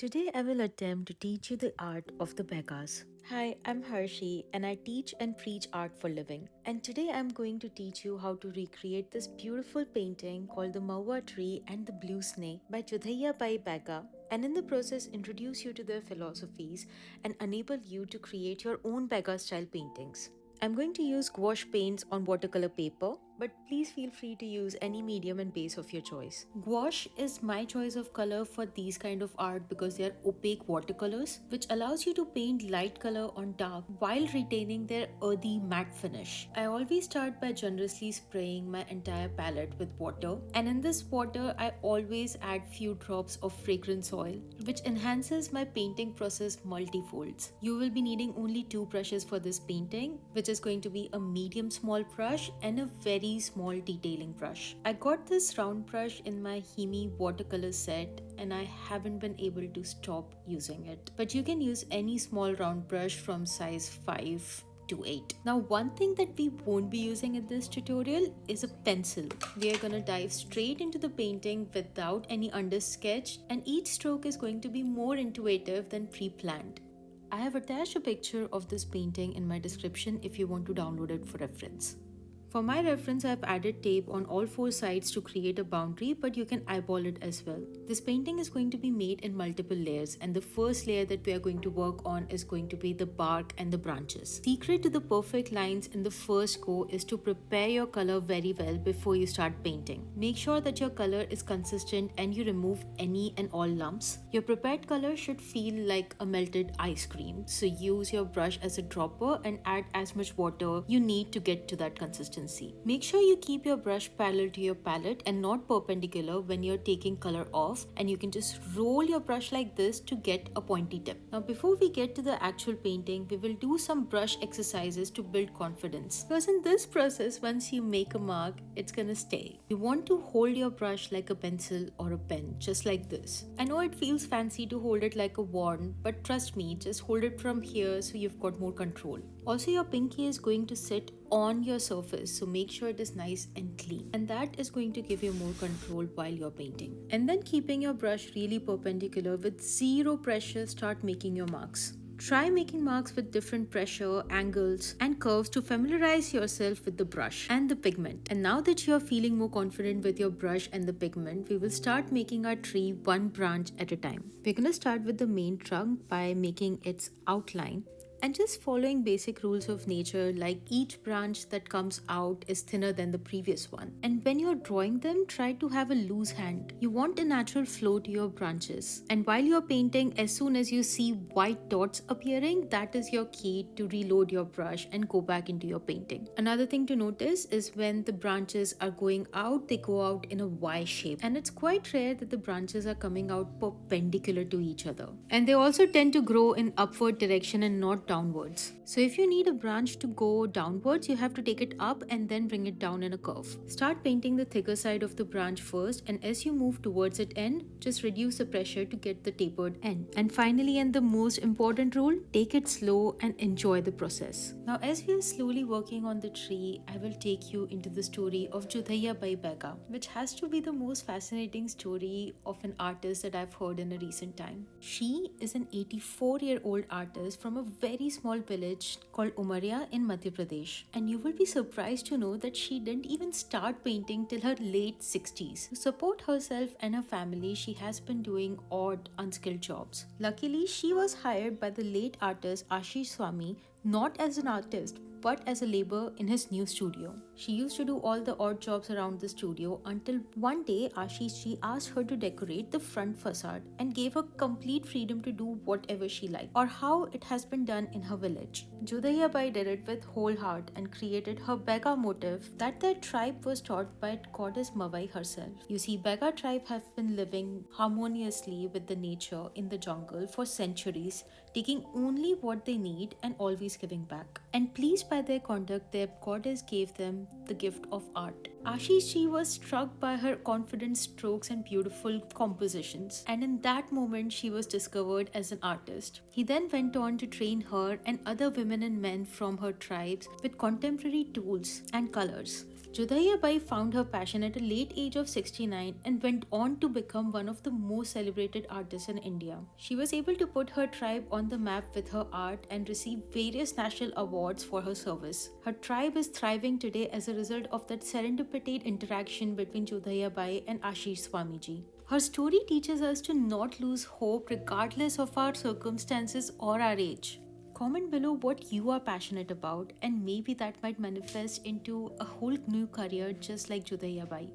Today I will attempt to teach you the art of the Baigas. Hi, I'm Harshi and I teach and preach art for living. And today I'm going to teach you how to recreate this beautiful painting called the Mahua tree and the blue snake by Jodhaiya Bai Baiga, and in the process introduce you to their philosophies and enable you to create your own Baiga style paintings. I'm going to use gouache paints on watercolor paper, but please feel free to use any medium and base of your choice. Gouache is my choice of color for these kind of art because they are opaque watercolors, which allows you to paint light color on dark while retaining their earthy matte finish. I always start by generously spraying my entire palette with water, and in this water I always add few drops of fragrance oil, which enhances my painting process multifolds. You will be needing only two brushes for this painting, which is going to be a medium small brush and a very small detailing brush. I got this round brush in my Himi watercolor set and I haven't been able to stop using it. But you can use any small round brush from size 5 to 8. Now, one thing that we won't be using in this tutorial is a pencil. We are gonna dive straight into the painting without any undersketch, and each stroke is going to be more intuitive than pre-planned. I have attached a picture of this painting in my description if you want to download it for reference. For my reference, I have added tape on all four sides to create a boundary, but you can eyeball it as well. This painting is going to be made in multiple layers, and the first layer that we are going to work on is going to be the bark and the branches. Secret to the perfect lines in the first go is to prepare your color very well before you start painting. Make sure that your color is consistent and you remove any and all lumps. Your prepared color should feel like a melted ice cream, so use your brush as a dropper and add as much water you need to get to that consistency. Make sure you keep your brush parallel to your palette and not perpendicular when you're taking color off, and you can just roll your brush like this to get a pointy tip. Now, before we get to the actual painting, we will do some brush exercises to build confidence. Because in this process, once you make a mark, it's gonna stay. You want to hold your brush like a pencil or a pen, just like this. I know it feels fancy to hold it like a wand, but trust me, just hold it from here so you've got more control. Also, your pinky is going to sit on your surface, so make sure it is nice and clean, and that is going to give you more control while you're painting. And then, keeping your brush really perpendicular with zero pressure, start making your marks. Try making marks with different pressure, angles, and curves to familiarize yourself with the brush and the pigment. And now that you're feeling more confident with your brush and the pigment, we will start making our tree one branch at a time. We're gonna start with the main trunk by making its outline and just following basic rules of nature, like each branch that comes out is thinner than the previous one. And when you're drawing them, try to have a loose hand. You want a natural flow to your branches. And while you're painting, as soon as you see white dots appearing, that is your key to reload your brush and go back into your painting. Another thing to notice is when the branches are going out, they go out in a Y shape. And it's quite rare that the branches are coming out perpendicular to each other. And they also tend to grow in upward direction and not downwards. So if you need a branch to go downwards, you have to take it up and then bring it down in a curve. Start painting the thicker side of the branch first, and as you move towards its end, just reduce the pressure to get the tapered end. And finally, and the most important rule, take it slow and enjoy the process. Now, as we are slowly working on the tree, I will take you into the story of Jodhaiya Bai Baiga, which has to be the most fascinating story of an artist that I've heard in a recent time. She is an 84-year-old artist from a very small village called Umaria in Madhya Pradesh, and you will be surprised to know that she didn't even start painting till her late 60s. To support herself and her family, she has been doing odd, unskilled jobs. Luckily, she was hired by the late artist Ashish Swami not as an artist but as a labor in his new studio. She used to do all the odd jobs around the studio until one day Ashish asked her to decorate the front facade and gave her complete freedom to do whatever she liked, or how it has been done in her village. Jodhaiya Bai did it with whole heart and created her Baiga motif that their tribe was taught by goddess Mawai herself. You see, Baiga tribe have been living harmoniously with the nature in the jungle for centuries, taking only what they need and always giving back. And pleased by their conduct, their goddess gave them the gift of art. Ashish was struck by her confident strokes and beautiful compositions, and in that moment she was discovered as an artist. He then went on to train her and other women and men from her tribes with contemporary tools and colors. Jodhaiya Bai found her passion at a late age of 69 and went on to become one of the most celebrated artists in India. She was able to put her tribe on the map with her art and receive various national awards for her service. Her tribe is thriving today as a result of that serendipitous interaction between Jodhaiya Bai and Ashish Swamiji. Her story teaches us to not lose hope regardless of our circumstances or our age. Comment below what you are passionate about, and maybe that might manifest into a whole new career just like Jodhaiya Bai.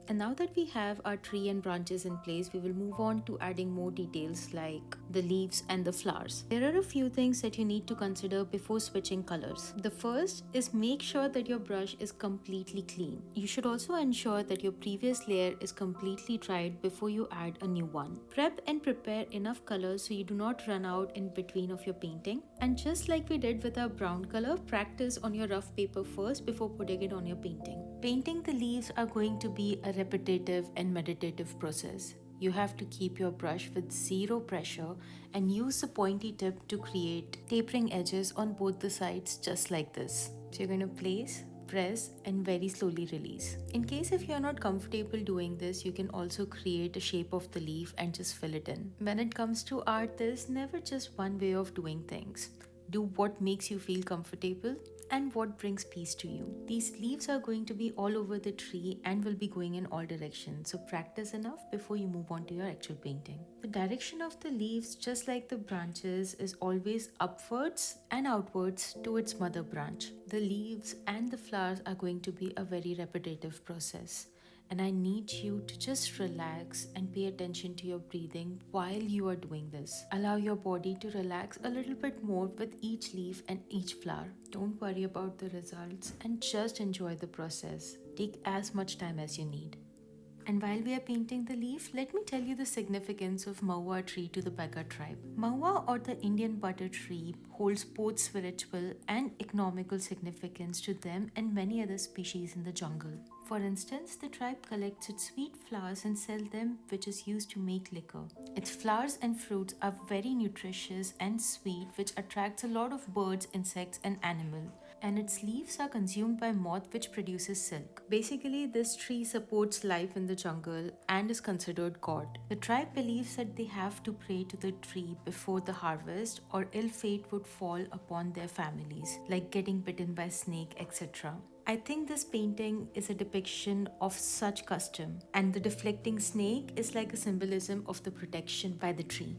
And now that we have our tree and branches in place, we will move on to adding more details like the leaves and the flowers. There are a few things that you need to consider before switching colors. The first is make sure that your brush is completely clean. You should also ensure that your previous layer is completely dried before you add a new one. Prep and prepare enough colors so you do not run out in between of your painting. And just like we did with our brown color, practice on your rough paper first before putting it on your painting. Painting the leaves are going to be a repetitive and meditative process. You have to keep your brush with zero pressure and use the pointy tip to create tapering edges on both the sides just like this. So you're going to place, press and very slowly release. In case if you're not comfortable doing this, you can also create a shape of the leaf and just fill it in. When it comes to art, there's never just one way of doing things. Do what makes you feel comfortable and what brings peace to you. These leaves are going to be all over the tree and will be going in all directions, so practice enough before you move on to your actual painting. The direction of the leaves, just like the branches, is always upwards and outwards to its mother branch. The leaves and the flowers are going to be a very repetitive process. And I need you to just relax and pay attention to your breathing while you are doing this. Allow your body to relax a little bit more with each leaf and each flower. Don't worry about the results and just enjoy the process. Take as much time as you need. And while we are painting the leaf, let me tell you the significance of Mahua tree to the Baiga tribe. Mahua, or the Indian butter tree, holds both spiritual and economical significance to them and many other species in the jungle. For instance, the tribe collects its sweet flowers and sells them, which is used to make liquor. Its flowers and fruits are very nutritious and sweet, which attracts a lot of birds, insects and animals. And its leaves are consumed by moth, which produces silk. Basically, this tree supports life in the jungle and is considered god. The tribe believes that they have to pray to the tree before the harvest or ill fate would fall upon their families, like getting bitten by snake, etc. I think this painting is a depiction of such custom, and the deflecting snake is like a symbolism of the protection by the tree.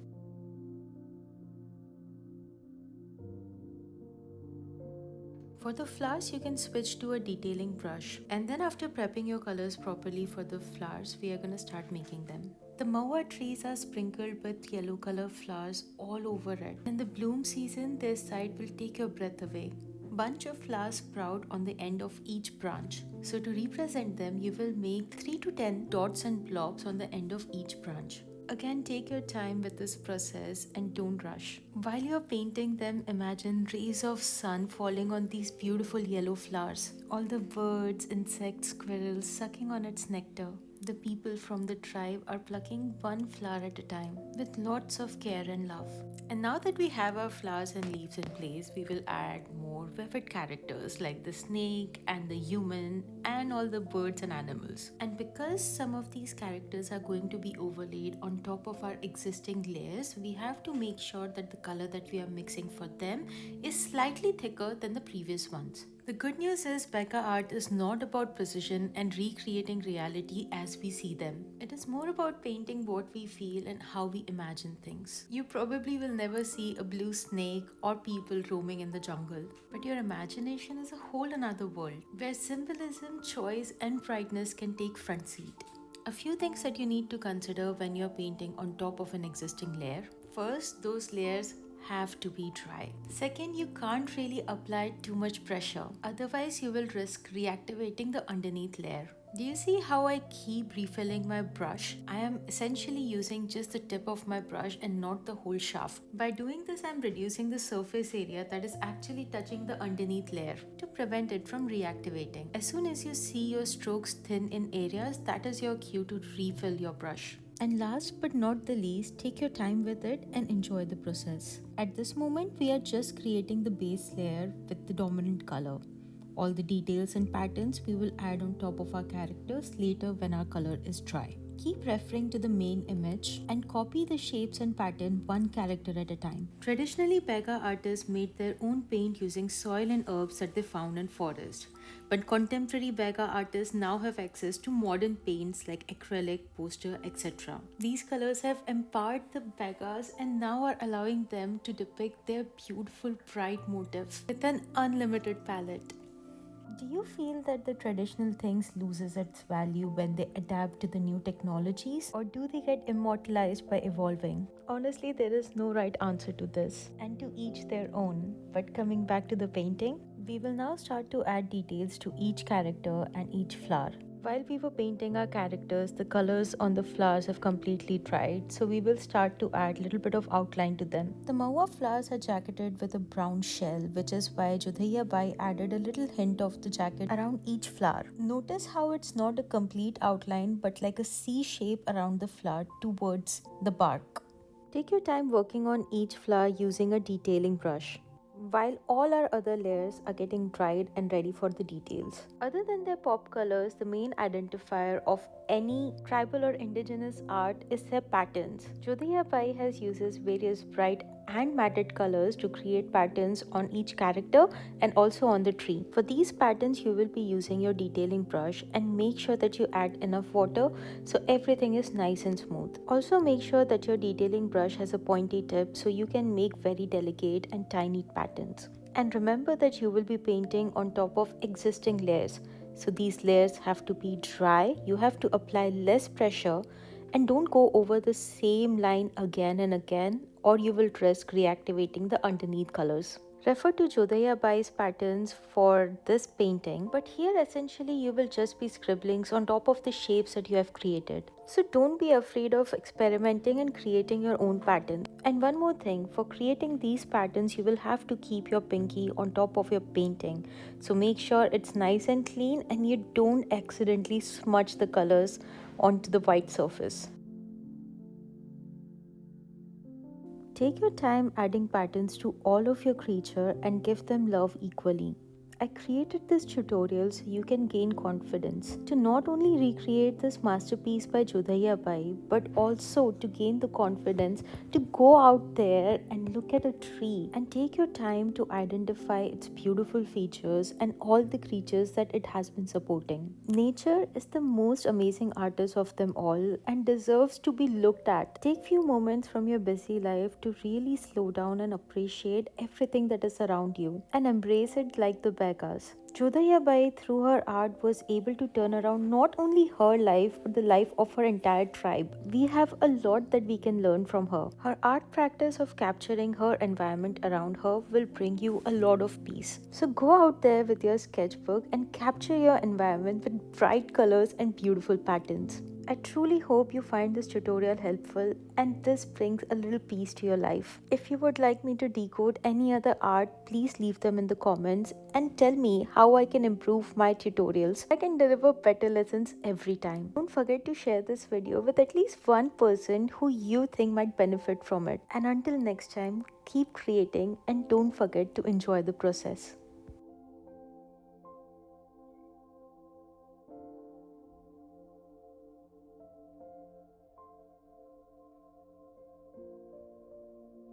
For the flowers, you can switch to a detailing brush, and then after prepping your colors properly for the flowers, we are going to start making them. The Mahua trees are sprinkled with yellow color flowers all over it. In the bloom season, their sight will take your breath away. Bunch of flowers sprout on the end of each branch. So to represent them, you will make 3 to 10 dots and blobs on the end of each branch. Again, take your time with this process and don't rush. While you're painting them, imagine rays of sun falling on these beautiful yellow flowers. All the birds, insects, squirrels sucking on its nectar. The people from the tribe are plucking one flower at a time with lots of care and love. And now that we have our flowers and leaves in place, we will add more vivid characters like the snake and the human and all the birds and animals. And because some of these characters are going to be overlaid on top of our existing layers, we have to make sure that the color that we are mixing for them is slightly thicker than the previous ones. The good news is Baiga art is not about precision and recreating reality as we see them. It is more about painting what we feel and how we imagine things. You probably will never see a blue snake or people roaming in the jungle, but your imagination is a whole another world where symbolism, choice and brightness can take front seat. A few things that you need to consider when you're painting on top of an existing layer. First, those layers have to be dry. Second, you can't really apply too much pressure, otherwise you will risk reactivating the underneath layer. Do you see how I keep refilling my brush? I am essentially using just the tip of my brush and not the whole shaft. By doing this, I'm reducing the surface area that is actually touching the underneath layer to prevent it from reactivating. As soon as you see your strokes thin in areas, that is your cue to refill your brush. And last but not the least, take your time with it and enjoy the process. At this moment, we are just creating the base layer with the dominant color. All the details and patterns we will add on top of our characters later when our color is dry. Keep referring to the main image and copy the shapes and pattern one character at a time. Traditionally, Baiga artists made their own paint using soil and herbs that they found in forest. But contemporary Baiga artists now have access to modern paints like acrylic, poster, etc. These colors have empowered the Baigas and now are allowing them to depict their beautiful bright motifs with an unlimited palette. Do you feel that the traditional things loses its value when they adapt to the new technologies, or do they get immortalized by evolving? Honestly, there is no right answer to this, and to each their own. But coming back to the painting, we will now start to add details to each character and each flower. While we were painting our characters, the colors on the flowers have completely dried, so we will start to add a little bit of outline to them. The Mahua flowers are jacketed with a brown shell, which is why Jodhaiya Bai added a little hint of the jacket around each flower. Notice how it's not a complete outline but like a C shape around the flower towards the bark. Take your time working on each flower using a detailing brush, while all our other layers are getting dried and ready for the details. Other than their pop colors, the main identifier of any tribal or indigenous art is their patterns. Jodhaiya Bai has uses various bright and matted colors to create patterns on each character and also on the tree. For these patterns, you will be using your detailing brush and make sure that you add enough water so everything is nice and smooth. Also make sure that your detailing brush has a pointy tip so you can make very delicate and tiny patterns. And remember that you will be painting on top of existing layers. So these layers have to be dry, you have to apply less pressure, and don't go over the same line again and again, or you will risk reactivating the underneath colors. Refer to Jodhaiya Bai's patterns for this painting, but here essentially you will just be scribblings on top of the shapes that you have created. So don't be afraid of experimenting and creating your own pattern. And one more thing, for creating these patterns you will have to keep your pinky on top of your painting. So make sure it's nice and clean and you don't accidentally smudge the colors onto the white surface. Take your time adding patterns to all of your creature and give them love equally. I created this tutorial so you can gain confidence to not only recreate this masterpiece by Jodhaiya Bai but also to gain the confidence to go out there and look at a tree and take your time to identify its beautiful features and all the creatures that it has been supporting. Nature is the most amazing artist of them all and deserves to be looked at. Take few moments from your busy life to really slow down and appreciate everything that is around you and embrace it like the Baigas. Jodhaiya Bai, through her art, was able to turn around not only her life but the life of her entire tribe. We have a lot that we can learn from her. Her art practice of capturing her environment around her will bring you a lot of peace. So go out there with your sketchbook and capture your environment with bright colors and beautiful patterns. I truly hope you find this tutorial helpful and this brings a little peace to your life. If you would like me to decode any other art, please leave them in the comments and tell me how I can improve my tutorials. I can deliver better lessons every time. Don't forget to share this video with at least one person who you think might benefit from it. And until next time, keep creating and don't forget to enjoy the process.